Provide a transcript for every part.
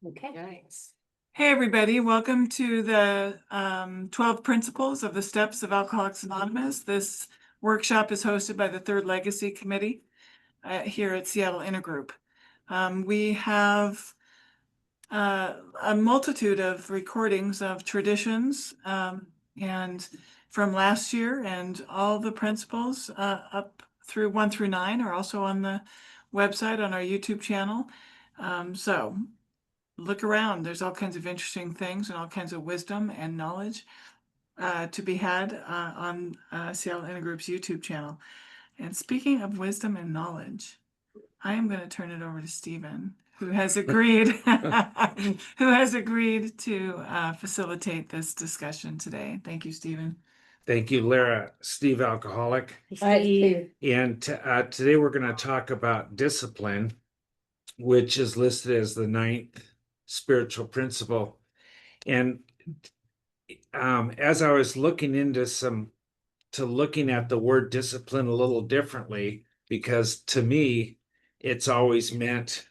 Okay. Nice. Hey, everybody. Welcome to the 12 Principles of the Steps of Alcoholics Anonymous. This workshop is hosted by the Third Legacy Committee here at Seattle Intergroup. We have a multitude of recordings of traditions and from last year, and all the principles up through 1 through 9 are also on the website on our YouTube channel. So look around. There's all kinds of interesting things and all kinds of wisdom and knowledge to be had on Seattle Intergroup's YouTube channel. And speaking of wisdom and knowledge, I am going to turn it over to Stephen, who has agreed to facilitate this discussion today. Thank you, Stephen. Thank you, Lara. Steve, alcoholic. Hi, Steve. And today we're going to talk about discipline, which is listed as the 9th spiritual principle. And as I was looking into looking at the word discipline a little differently, because to me, it's always meant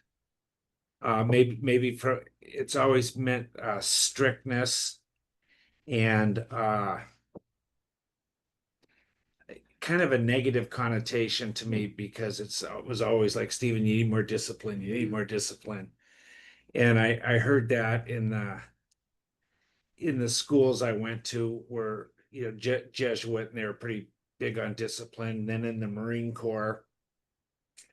it's always meant strictness and kind of a negative connotation to me, because it was always like, Stephen, you need more discipline. You need more discipline. And I heard that in the schools I went to were, Jesuit, and they were pretty big on discipline. Then in the Marine Corps,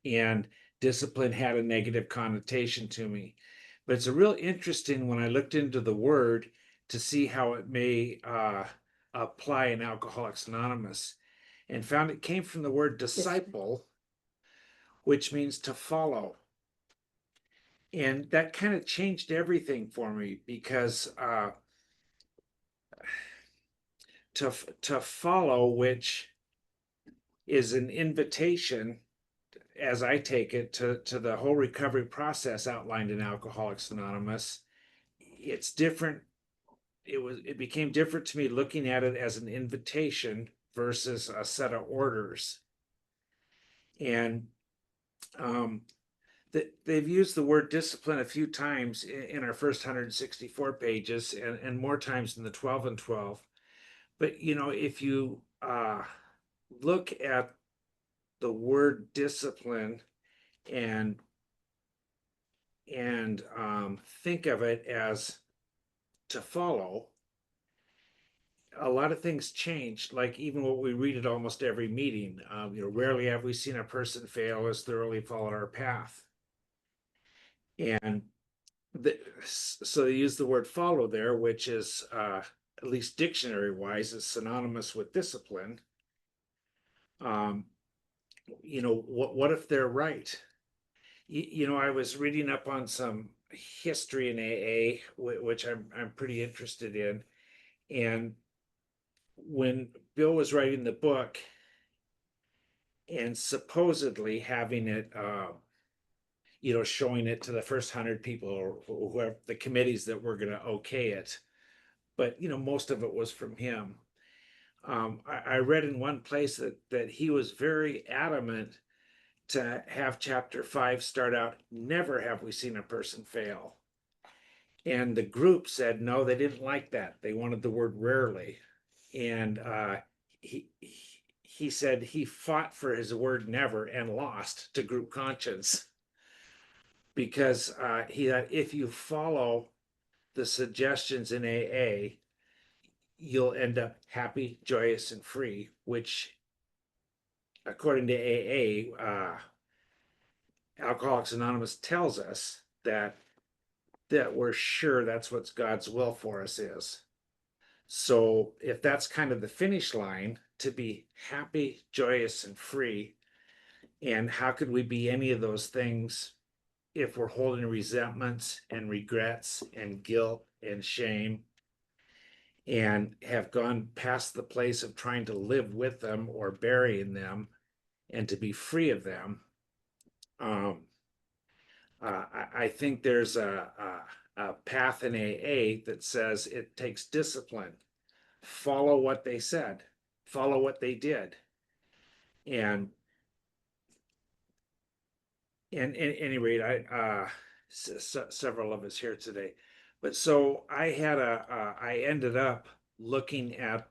and discipline had a negative connotation to me. But it's a real interesting when I looked into the word to see how it may apply in Alcoholics Anonymous, and found it came from the word disciple, which means to follow. And that kind of changed everything for me, because to follow, which is an invitation, as I take it, to the whole recovery process outlined in Alcoholics Anonymous. It's different. It became different to me looking at it as an invitation versus a set of orders. And they've used the word discipline a few times in our first 164 pages, and more times in the 12 and 12. But if you look at the word discipline and think of it as to follow, a lot of things changed. Like even what we read at almost every meeting, rarely have we seen a person fail as thoroughly followed our path. And so they use the word follow there, which is at least dictionary wise is synonymous with discipline. What if they're right? I was reading up on some history in AA, which I'm pretty interested in. And when Bill was writing the book and supposedly having it, showing it to the first 100 people, or whoever the committees that were going to okay it, but most of it was from him. I read in one place that he was very adamant to have chapter 5 start out, never have we seen a person fail. And the group said no, they didn't like that. They wanted the word rarely. And he said he fought for his word never and lost to group conscience, because he thought if you follow the suggestions in AA, you'll end up happy, joyous, and free, which according to AA, Alcoholics Anonymous tells us that we're sure that's what God's will for us is. So if that's kind of the finish line, to be happy, joyous, and free, and how could we be any of those things if we're holding resentments and regrets and guilt and shame, and have gone past the place of trying to live with them or burying them and to be free of them? I think there's a path in AA that says it takes discipline. Follow what they said, follow what they did. And at any rate, several of us here today. But so I had I ended up looking at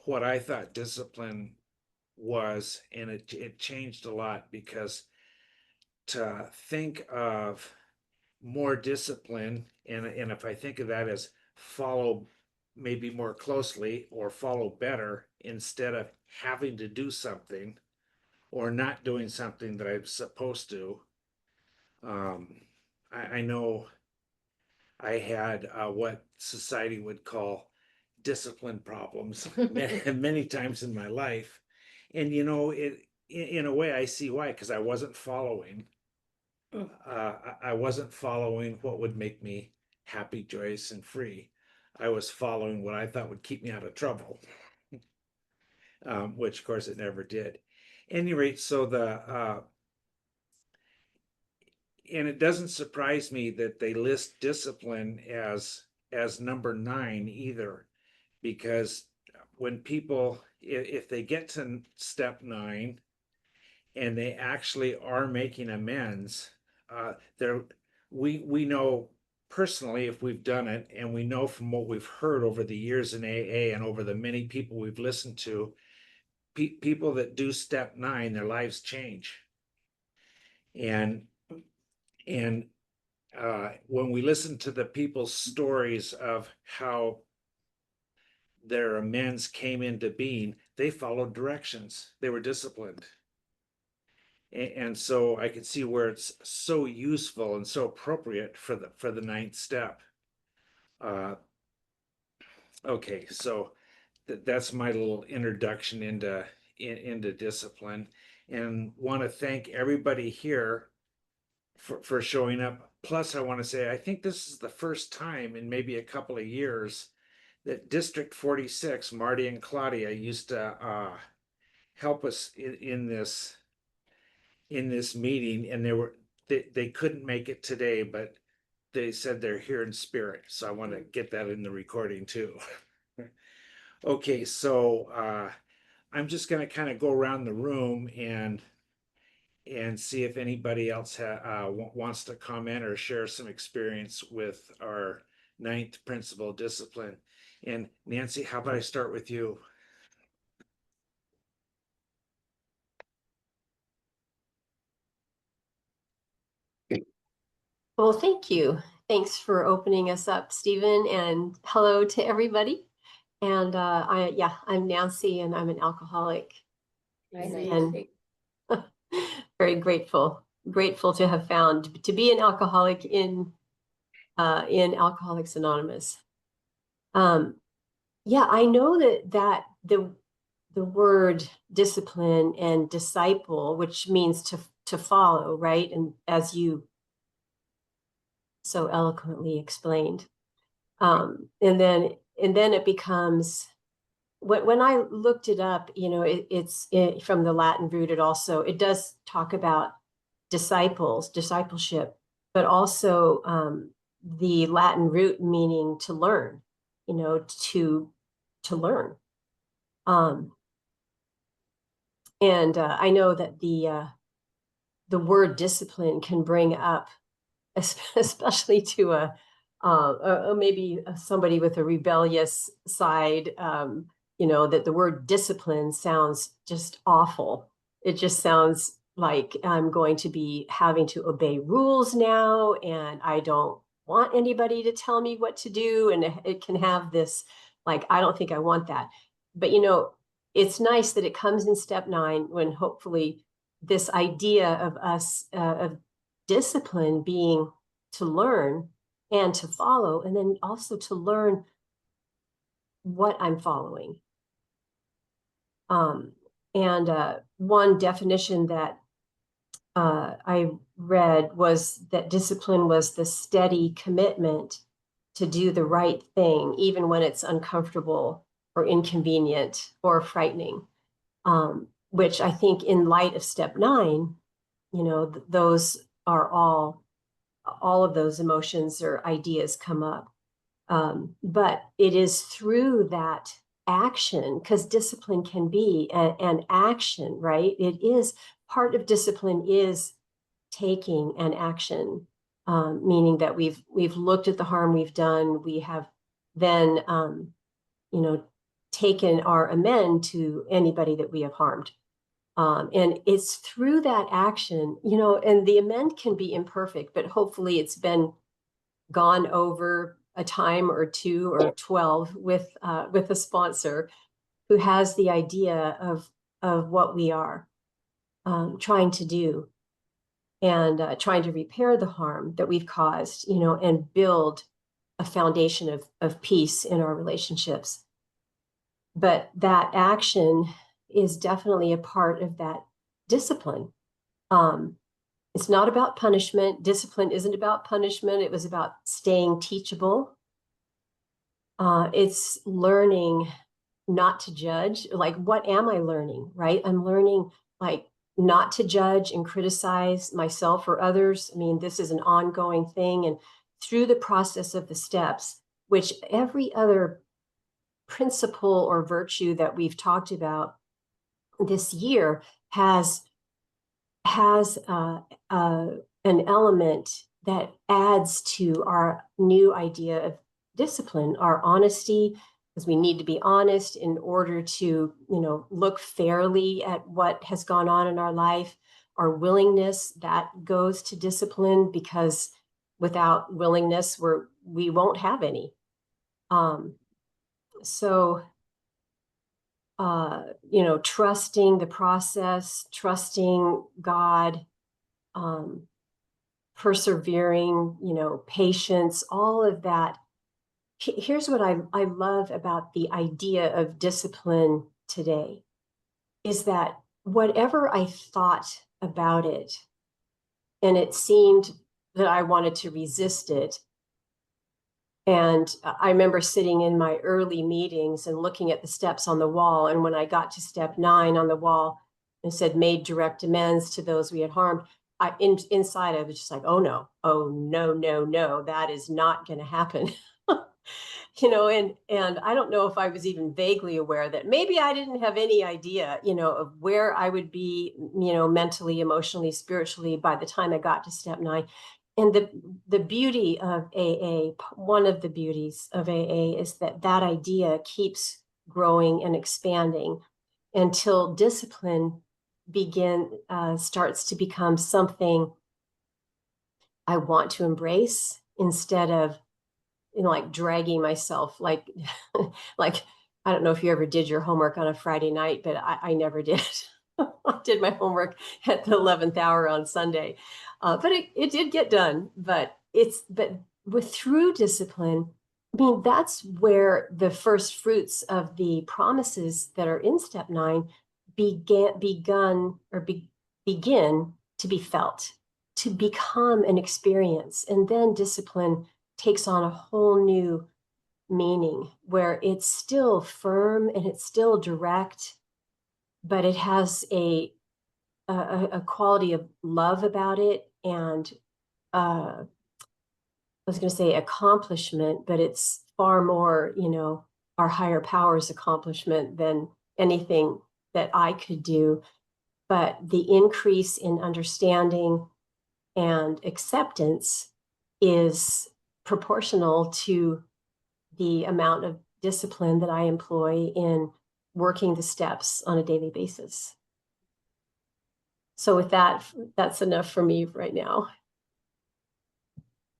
what I thought discipline was, and it changed a lot, because to think of more discipline, and if I think of that as follow maybe more closely or follow better, instead of having to do something or not doing something that I'm supposed to. I know I had what society would call discipline problems many times in my life. And you know, in a way I see why, because I wasn't following. I wasn't following what would make me happy, joyous, and free. I was following what I thought would keep me out of trouble, which of course it never did. At any rate, so and it doesn't surprise me that they list discipline as number 9 either, because when people, if they get to step 9 and they actually are making amends, there we know personally, if we've done it, and we know from what we've heard over the years in AA and over the many people we've listened to, people that do step 9, their lives change. And when we listen to the people's stories of how their amends came into being, they followed directions. They were disciplined. And so I could see where it's so useful and so appropriate for the 9th step. Okay, so that's my little introduction into discipline, and want to thank everybody here for showing up. Plus, I want to say, I think this is the first time in maybe a couple of years that District 46, Marty and Claudia, used to help us in this meeting, and they couldn't make it today, but they said they're here in spirit. So I want to get that in the recording too. Okay, so I'm just going to kind of go around the room and see if anybody else wants to comment or share some experience with our 9th principle, discipline. And Nancy, how about I start with you? Well, thank you. Thanks for opening us up, Stephen, and hello to everybody. And I'm Nancy, and I'm an alcoholic. And very grateful to have found to be an alcoholic in Alcoholics Anonymous. I know that the word discipline and disciple, which means to follow, right? And as you so eloquently explained, and then it becomes, when I looked it up, you know, it's from the Latin root. It does talk about discipleship, but also the Latin root meaning to learn, you know, to learn. I know that the word discipline can bring up, especially to maybe somebody with a rebellious side, you know, that the word discipline sounds just awful. It just sounds like I'm going to be having to obey rules now, and I don't want anybody to tell me what to do. And it can have this, like, I don't think I want that. But, you know, it's nice that it comes in step 9, when hopefully this idea of us, of discipline being to learn and to follow, and then also to learn what I'm following. One definition that I read was that discipline was the steady commitment to do the right thing, even when it's uncomfortable or inconvenient or frightening, which I think in light of step 9, you know, those are all of those emotions or ideas come up. But it is through that action, because discipline can be an action, right? It is part of discipline is taking an action, meaning that we've looked at the harm we've done. We have then, you know, taken our amend to anybody that we have harmed. And it's through that action, you know, and the amend can be imperfect, but hopefully it's been gone over a time or 2 or 12 with a sponsor who has the idea of what we are trying to do, and trying to repair the harm that we've caused, you know, and build a foundation of peace in our relationships. But that action is definitely a part of that discipline. It's not about punishment. Discipline isn't about punishment. It was about staying teachable. It's learning not to judge. Like, what am I learning, right? I'm learning, like, not to judge and criticize myself or others. I mean, this is an ongoing thing. And through the process of the steps, which every other principle or virtue that we've talked about this year has an element that adds to our new idea of discipline, our honesty, because we need to be honest in order to, you know, look fairly at what has gone on in our life. Our willingness, that goes to discipline, because without willingness, we won't have any. So you know, trusting the process, trusting God, persevering, you know, patience, all of that. Here's what I love about the idea of discipline today, is that whatever I thought about it, and it seemed that I wanted to resist it. And I remember sitting in my early meetings and looking at the steps on the wall. And when I got to step 9 on the wall and said, made direct amends to those we had harmed, inside I was just like, oh no, no, that is not going to happen. You know, and I don't know if I was even vaguely aware that maybe I didn't have any idea, you know, of where I would be, you know, mentally, emotionally, spiritually by the time I got to step 9. And the beauty of AA, one of the beauties of AA, is that idea keeps growing and expanding until discipline starts to become something I want to embrace, instead of, you know, like dragging myself, like like, I don't know if you ever did your homework on a Friday night, but I never did. I did my homework at the 11th hour on Sunday. But it did get done. But through discipline, I mean, that's where the first fruits of the promises that are in step 9 begin to be felt, to become an experience. And then discipline takes on a whole new meaning, where it's still firm and it's still direct, but it has a quality of love about it, and I was going to say accomplishment, but it's far more, you know, our higher power's accomplishment than anything that I could do. But the increase in understanding and acceptance is proportional to the amount of discipline that I employ in working the steps on a daily basis. So with that, that's enough for me right now.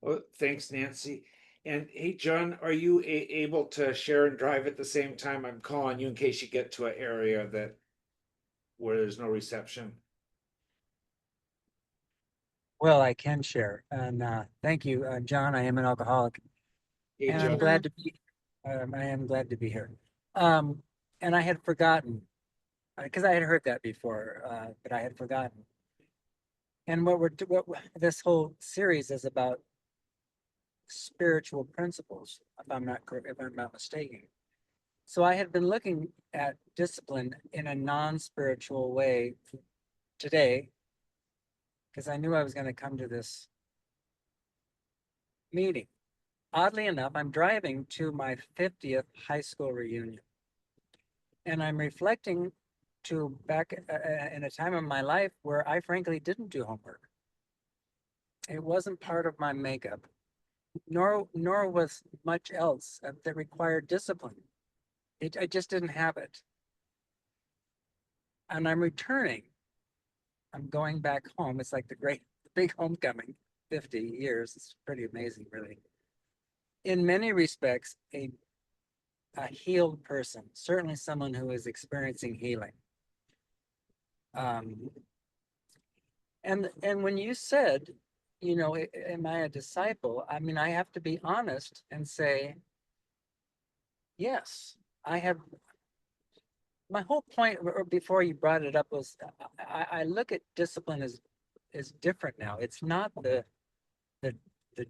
Well, thanks, Nancy. And hey, John, are you able to share and drive at the same time? I'm calling you in case you get to an area where there's no reception. Well, I can share, and thank you, John. I am an alcoholic, Hey, and John. I'm glad to be. I am glad to be here. And I had forgotten, because I had heard that before, but I had forgotten. And what this whole series is about spiritual principles, if I'm not mistaken. So I had been looking at discipline in a non-spiritual way today, because I knew I was going to come to this meeting. Oddly enough, I'm driving to my 50th high school reunion, and I'm reflecting to back in a time of my life where I frankly didn't do homework. It wasn't part of my makeup, nor was much else that required discipline. I just didn't have it. And I'm returning. I'm going back home. It's like the big homecoming, 50 years. It's pretty amazing, really. In many respects, a healed person, certainly someone who is experiencing healing. And when you said, you know, am I a disciple? I mean, I have to be honest and say, yes, I have. My whole point before you brought it up was I look at discipline as different now. It's not the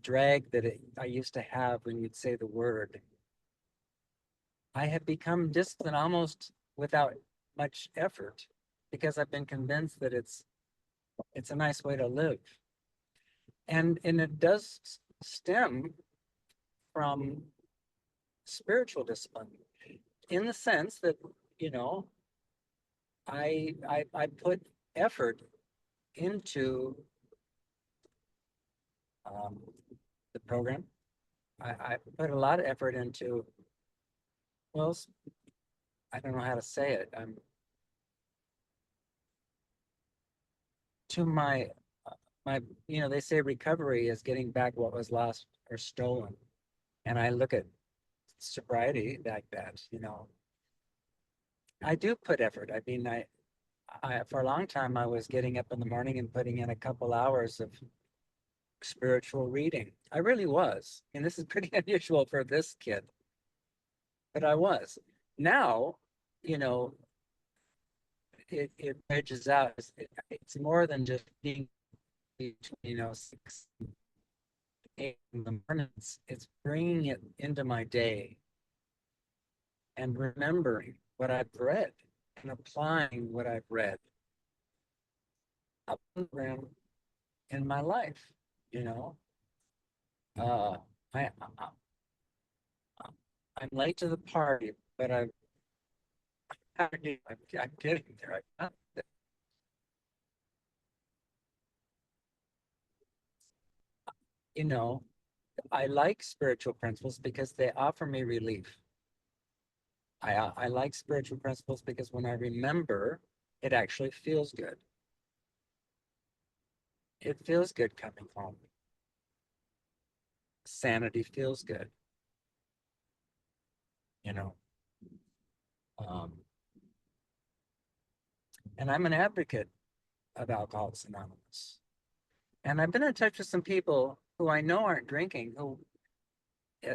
drag that I used to have when you'd say the word. I have become disciplined almost without much effort because I've been convinced that it's a nice way to live. And it does stem from spiritual discipline in the sense that, you know, I put effort into the program. I put a lot of effort into, well, I don't know how to say it. To my, you know, they say recovery is getting back what was lost or stolen. And I look at sobriety like that, you know. I do put effort. I mean, I for a long time, I was getting up in the morning and putting in a couple hours of spiritual reading. I really was. And this is pretty unusual for this kid, but I was. Now, you know, it edges out. It's more than just being, you know, 6, 8 in the mornings. It's bringing it into my day and remembering what I've read and applying what I've read up in my life, you know. I'm late to the party, but I'm getting there. You know, I like spiritual principles because they offer me relief. I like spiritual principles because when I remember, it actually feels good. It feels good coming home. Sanity feels good. You know. And I'm an advocate of Alcoholics Anonymous. And I've been in touch with some people who I know aren't drinking, who,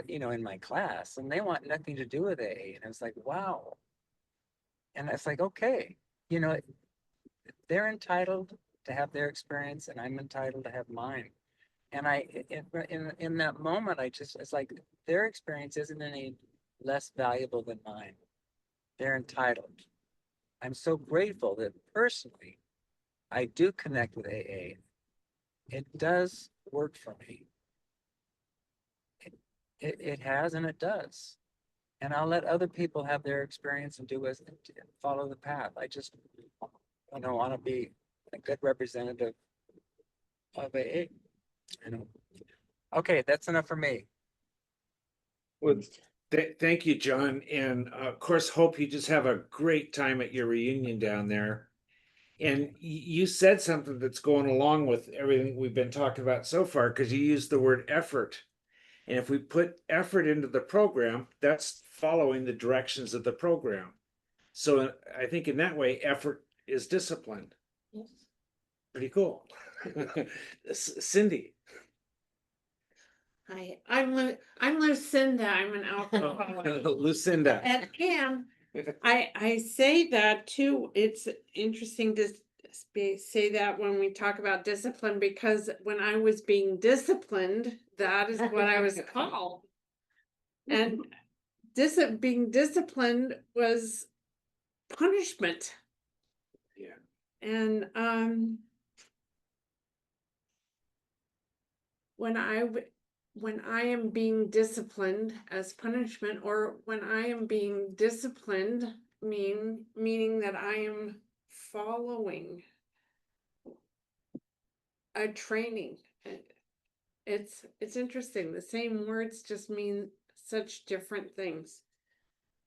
you know, in my class, and they want nothing to do with AA. And I was like, wow. And it's like, okay, you know, they're entitled to have their experience, and I'm entitled to have mine. And in that moment, it's like their experience isn't any less valuable than mine. They're entitled. I'm so grateful that personally, I do connect with AA. It does work for me. It has and it does. And I'll let other people have their experience and follow the path. I just, you know, want to be a good representative of AA. You know. Okay, that's enough for me. Well, thank you, John. And of course, hope you just have a great time at your reunion down there. And you said something that's going along with everything we've been talking about so far, because you used the word effort. And if we put effort into the program, that's following the directions of the program. So I think in that way, effort is discipline. Yes. Pretty cool. Cindy. Hi, I'm Lucinda. I'm an alcoholic. Lucinda. And I say that too. It's interesting to say that when we talk about discipline, because when I was being disciplined, that is what I was called. And being disciplined was punishment. Yeah. And when I am being disciplined as punishment, or when I am being disciplined, meaning that I am following a training, it's interesting. The same words just mean such different things.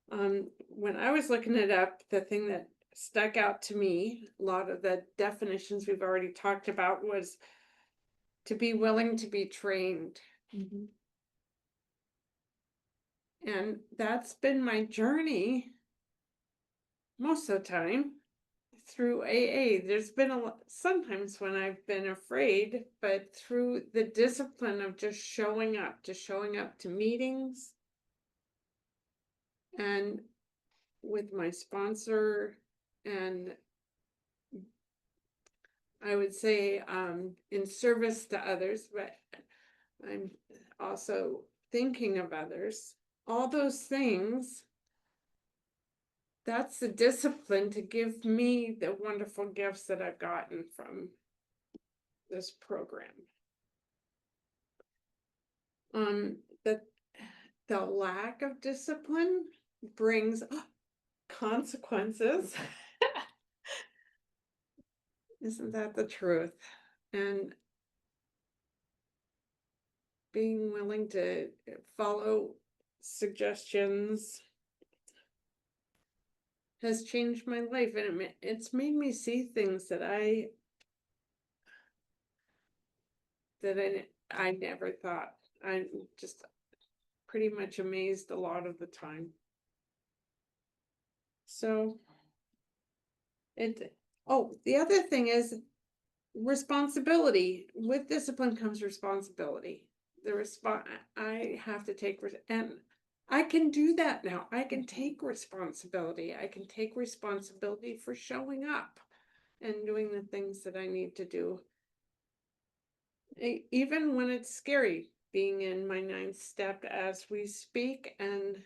When I was looking it up, the thing that stuck out to me, a lot of the definitions we've already talked about, was to be willing to be trained. And that's been my journey most of the time through AA. There's been sometimes when I've been afraid, but through the discipline of just showing up to meetings and with my sponsor, and I would say in service to others, but I'm also thinking of others. All those things, that's the discipline to give me the wonderful gifts that I've gotten from this program. The lack of discipline brings consequences. Isn't that the truth? And being willing to follow suggestions has changed my life, and it's made me see things that I never thought. I'm just pretty much amazed a lot of the time. So the other thing is responsibility. With discipline comes responsibility. I have to take, and I can do that now. I can take responsibility. I can take responsibility for showing up and doing the things that I need to do. Even when it's scary, being in my 9th step as we speak and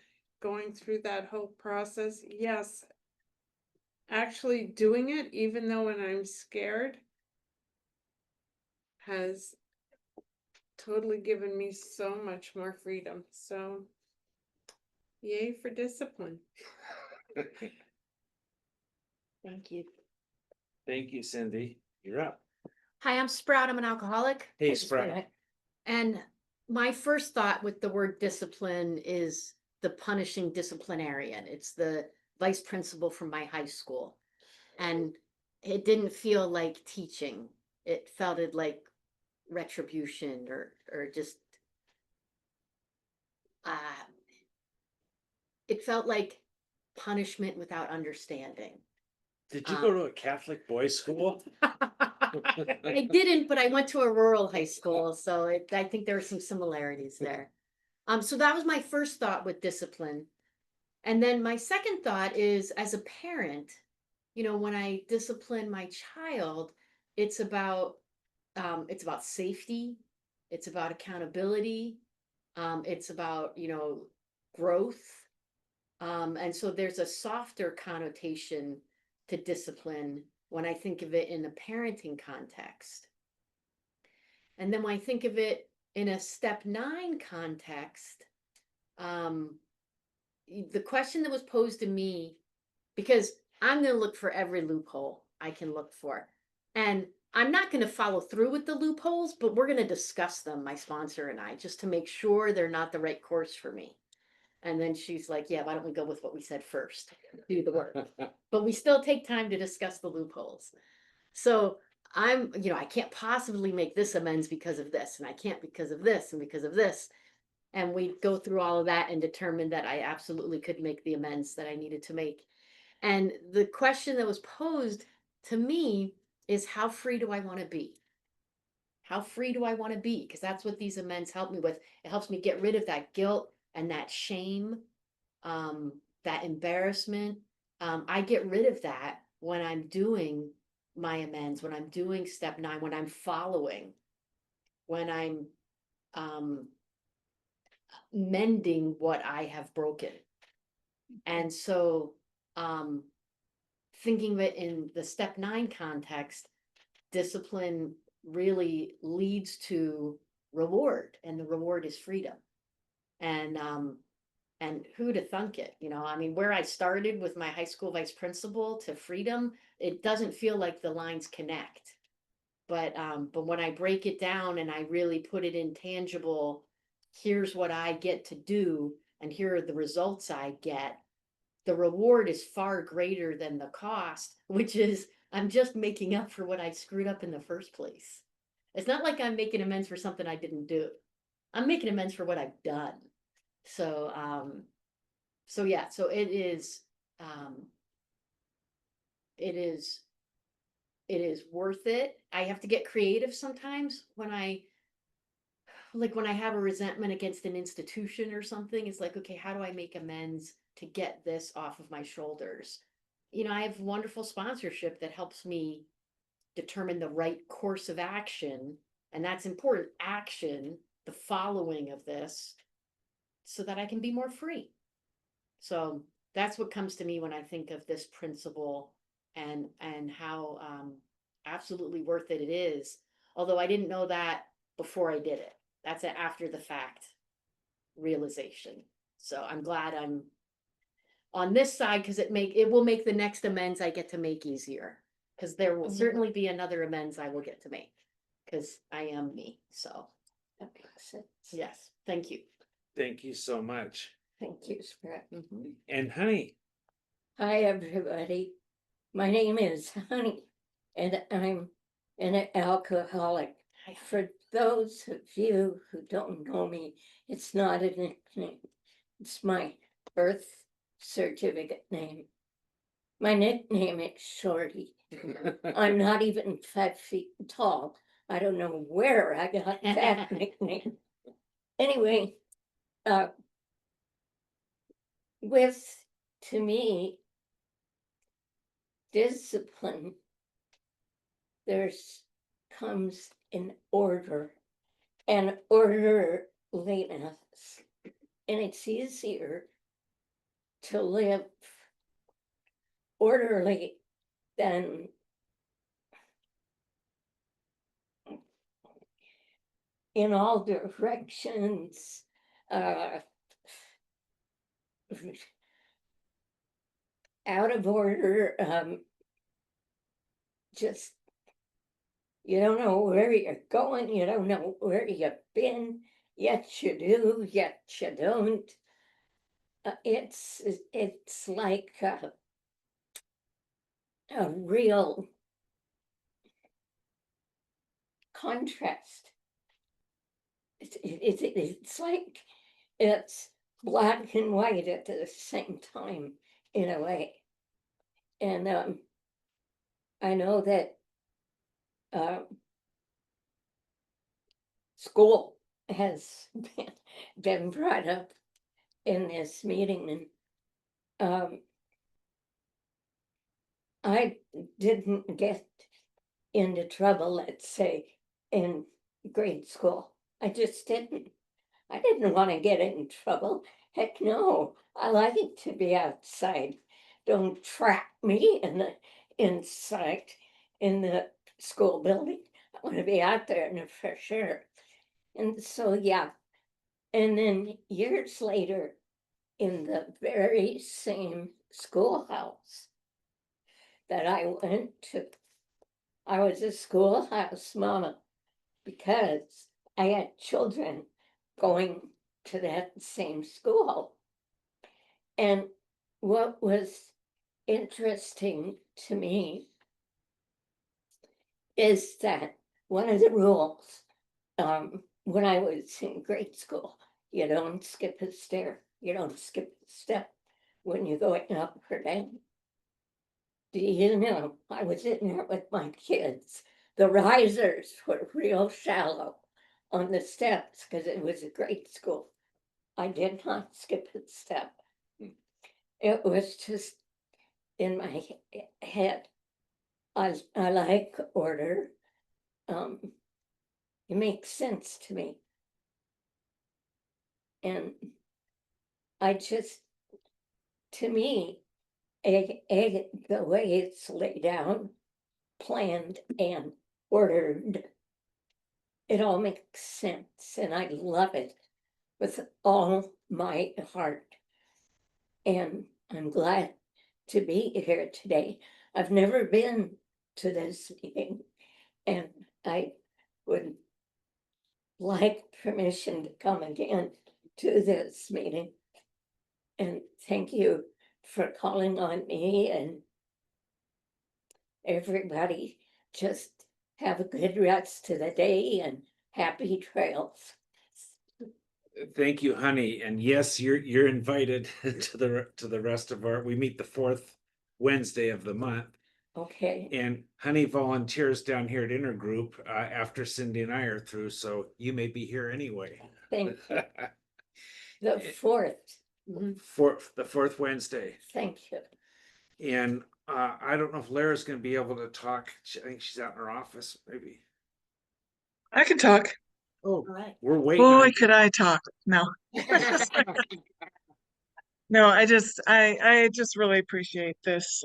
going through that whole process. Yes, actually doing it, even though when I'm scared, has totally given me so much more freedom. So yay for discipline. Thank you. Thank you, Cindy. You're up. Hi, I'm Sprout. I'm an alcoholic. Hey, Sprout. And my first thought with the word discipline is the punishing disciplinarian. It's the vice principal from my high school. And it didn't feel like teaching. It felt like retribution or just it felt like punishment without understanding. Did you go to a Catholic boys' school? I didn't, but I went to a rural high school, so I think there are some similarities there. So that was my first thought with discipline. And then my second thought is, as a parent, when I discipline my child, it's about safety, it's about accountability, it's about, growth. And so there's a softer connotation to discipline when I think of it in a parenting context. And then when I think of it in a step 9 context, the question that was posed to me, because I'm going to look for every loophole I can look for. And I'm not going to follow through with the loopholes, but we're going to discuss them, my sponsor and I, just to make sure they're not the right course for me. And then she's like, yeah, why don't we go with what we said first? Do the work. But we still take time to discuss the loopholes. So I can't possibly make this amends because of this, and I can't because of this and because of this. And we go through all of that and determine that I absolutely could make the amends that I needed to make. And the question that was posed to me is, how free do I want to be? How free do I want to be? Because that's what these amends help me with. It helps me get rid of that guilt and that shame, that embarrassment. I get rid of that when I'm doing my amends, when I'm doing step 9, when I'm following, when I'm mending what I have broken. And so thinking of it in the step 9 context, discipline really leads to reward, and the reward is freedom. And who to thunk it, where I started with my high school vice principal to freedom, it doesn't feel like the lines connect. But when I break it down and I really put it in tangible, here's what I get to do and here are the results I get, the reward is far greater than the cost, which is I'm just making up for what I screwed up in the first place. It's not like I'm making amends for something I didn't do. I'm making amends for what I've done. So, so yeah, so it is worth it. I have to get creative sometimes when I have a resentment against an institution or something. It's like, okay, how do I make amends to get this off of my shoulders? You know, I have wonderful sponsorship that helps me determine the right course of action. And that's important, action, the following of this, so that I can be more free. So that's what comes to me when I think of this principle and how absolutely worth it is. Although I didn't know that before I did it. That's an after the fact realization. So I'm glad I'm on this side because it will make the next amends I get to make easier. Because there will certainly be another amends I will get to make. Because I am me. So That makes sense. yes, thank you. Thank you so much. Thank you, Sprat. Mhm. And honey, Hi, everybody. My name is Honey, and I'm an alcoholic. For those of you who don't know me, it's not a nickname. It's my birth certificate name. My nickname is Shorty. I'm not even 5 feet tall. I don't know where I got that nickname. Anyway, to me, discipline, comes in order and orderliness. And it's easier to live orderly than in all directions. Out of order, just you don't know where you're going, you don't know where you've been, yet you do, yet you don't. It's like a real contrast. It's like it's black and white at the same time in a way. And I know that school has been brought up in this meeting, and I didn't get into trouble, let's say, in grade school. I just didn't. I didn't want to get in trouble. Heck no, I like to be outside. Don't trap me inside in the school building. I want to be out there in the fresh air. And so, yeah. And then years later, in the very same schoolhouse that I went to, I was a schoolhouse mama because I had children going to that same school. And what was interesting to me is that one of the rules when I was in grade school, you don't skip a stair, you don't skip a step when you're going up or down. Do you know, I was in there with my kids. The risers were real shallow on the steps because it was a grade school. I did not skip a step. It was just in my head. I like order. It makes sense to me. And I just, to me, the way it's laid down, planned and ordered, it all makes sense, and I love it with all my heart. And I'm glad to be here today. I've never been to this meeting, and I would like permission to come again to this meeting. And thank you for calling on me, and everybody just have a good rest of the day and happy trails. Thank you, honey. And yes, you're invited to the rest of we meet the fourth Wednesday of the month. Okay, And honey volunteers down here at Intergroup after Cindy and I are through, so you may be here anyway. thank you. The fourth. For the fourth Wednesday. Thank you. And I don't know if Lara's gonna be able to talk. I think she's out in her office, maybe. I can talk. Oh, Right. we're waiting. Boy, on- could I talk. No. No, I just really appreciate this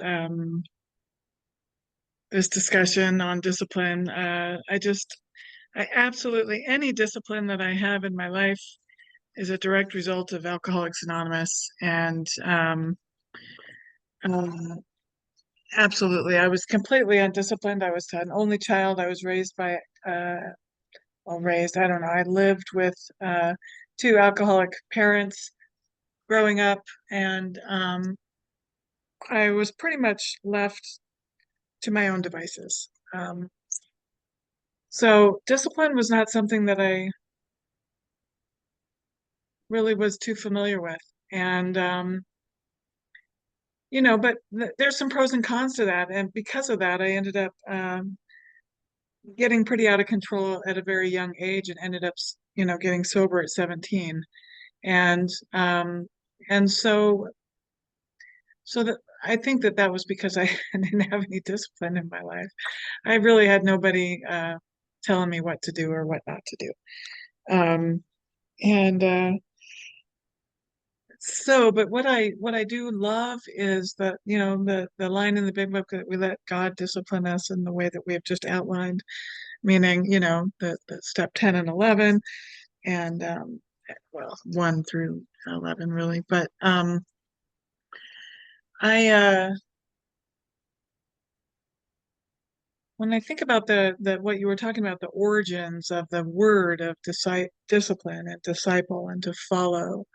this discussion on discipline. I absolutely, any discipline that I have in my life is a direct result of Alcoholics Anonymous. And absolutely, I was completely undisciplined. I was an only child. I was raised by I don't know, I lived with two alcoholic parents growing up, and I was pretty much left to my own devices. So discipline was not something that I really was too familiar with. And you know, but there's some pros and cons to that. And because of that, I ended up getting pretty out of control at a very young age, and ended up, you know, getting sober at 17. And so that I think that was because I didn't have any discipline in my life. I really had nobody telling me what to do or what not to do. So, but what I do love is that, you know, the line in the big book that we let God discipline us in the way that we have just outlined, meaning, you know, the step 10 and 11, and well, 1 through 11 really. But when I think about the what you were talking about, the origins of the word of discipline and disciple and to follow,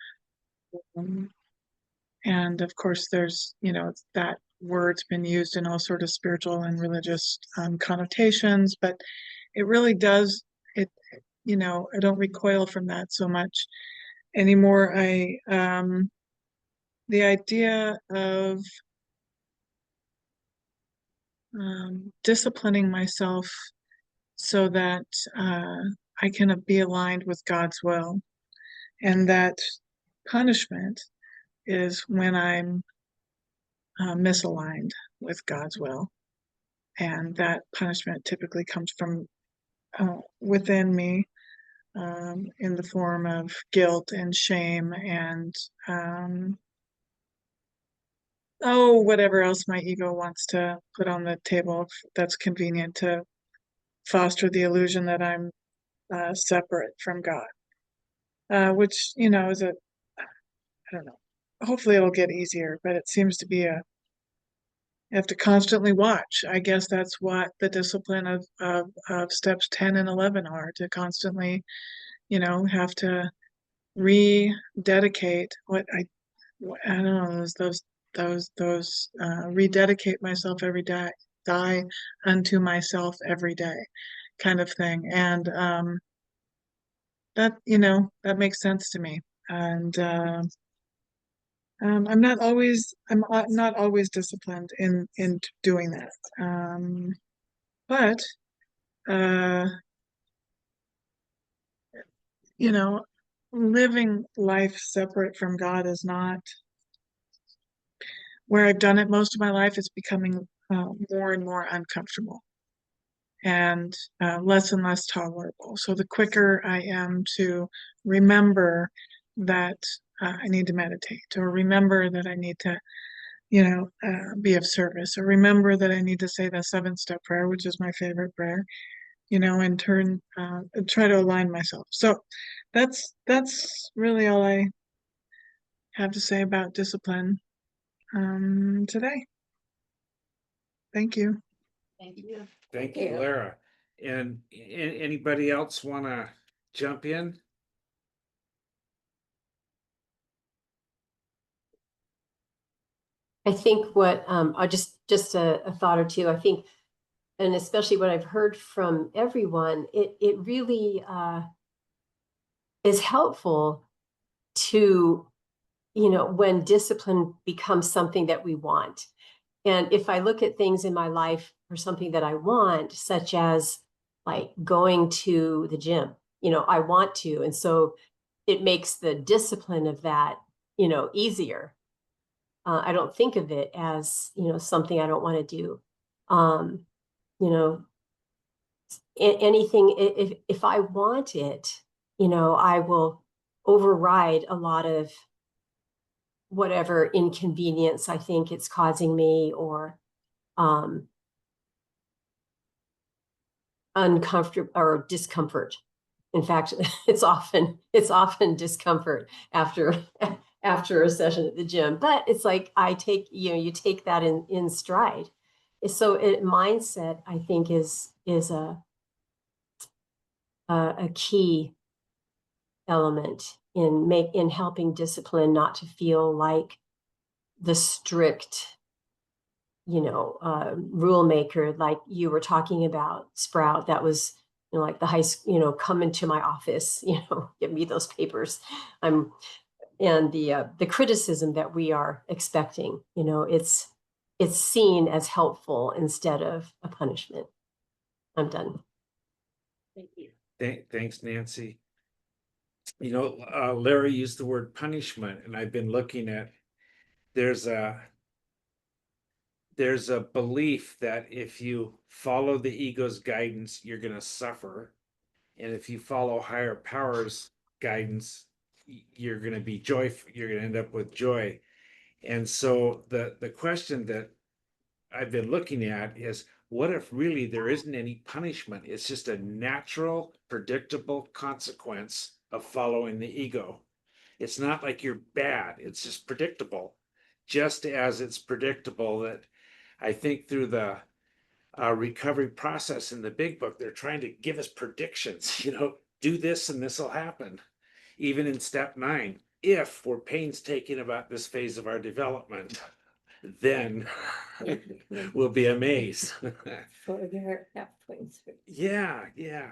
and of course there's, you know, that word's been used in all sort of spiritual and religious connotations, but it really does it. You know, I don't recoil from that so much anymore. The idea of disciplining myself so that I can be aligned with God's will, and that punishment is when I'm misaligned with God's will, and that punishment typically comes from within me, in the form of guilt and shame and whatever else my ego wants to put on the table that's convenient to foster the illusion that I'm separate from God, which, you know, I don't know, hopefully it'll get easier, but it seems to be you have to constantly watch. I guess that's what the discipline of steps 10 and 11 are, to constantly, you know, have to rededicate I don't know, rededicate myself every day, die unto myself every day kind of thing. And that, you know, that makes sense to me. And I'm not always disciplined in doing that. But you know, living life separate from God is not where I've done it most of my life. It's becoming more and more uncomfortable, and less and less tolerable. So the quicker I am to remember that I need to meditate, or remember that I need to, you know, be of service, or remember that I need to say the 7-step prayer, which is my favorite prayer, you know, and try to align myself. So that's really all I have to say about discipline today. Thank you. Thank you. Thank Yeah. you, Lara. And anybody else want to jump in? I think what, I just a thought or two, I think, and especially what I've heard from everyone, it really, is helpful to, when discipline becomes something that we want. And if I look at things in my life or something that I want, such as like going to the gym, I want to. And so it makes the discipline of that, easier. I don't think of it as, something I don't want to do. You know, anything, if I want it, I will override a lot of whatever inconvenience I think it's causing me, or uncomfortable or discomfort. In fact, it's often discomfort after after a session at the gym. But it's like I take, you take that in stride. So mindset, I think, is a key element in helping discipline not to feel like the strict, rule maker, like you were talking about, Sprout. That was, like the high school, come into my office, give me those papers. And the criticism that we are expecting, it's seen as helpful instead of a punishment. I'm done. Thank you. Thanks, Nancy. Larry used the word punishment, and I've been looking at, there's a belief that if you follow the ego's guidance, you're going to suffer. And if you follow higher powers guidance, you're going to be joyful. You're going to end up with joy. And so the question that I've been looking at is, what if really there isn't any punishment? It's just a natural, predictable consequence of following the ego. It's not like you're bad. It's just predictable. Just as it's predictable that, I think, through the recovery process in the big book, they're trying to give us predictions, do this and this will happen. Even in step 9, if we're painstaking about this phase of our development, then we'll be amazed. For your halfway through. Yeah.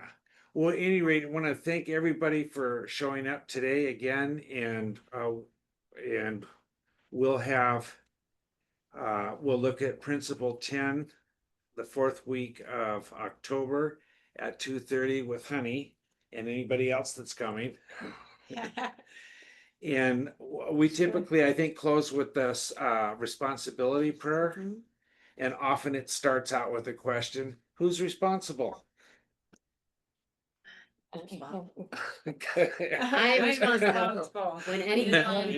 Well, at any rate, I want to thank everybody for showing up today again, and we'll have we'll look at Principle 10 the 4th week of October at 2:30 with Honey and anybody else that's coming. And we typically, I think, close with this responsibility prayer. Mm-hmm. And often it starts out with a question: who's responsible? I'm responsible when anyone,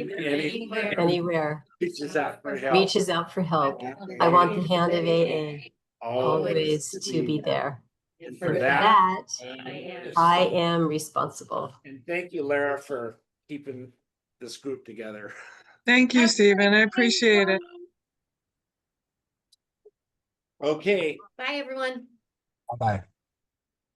Anywhere Reaches out for help. reaches out for help, I want the hand of AA always to be there. And For for that, that, I am responsible. and thank you, Lara, for keeping this group together. Thank you, Stephen. I appreciate it. Okay. Bye, everyone. Bye-bye.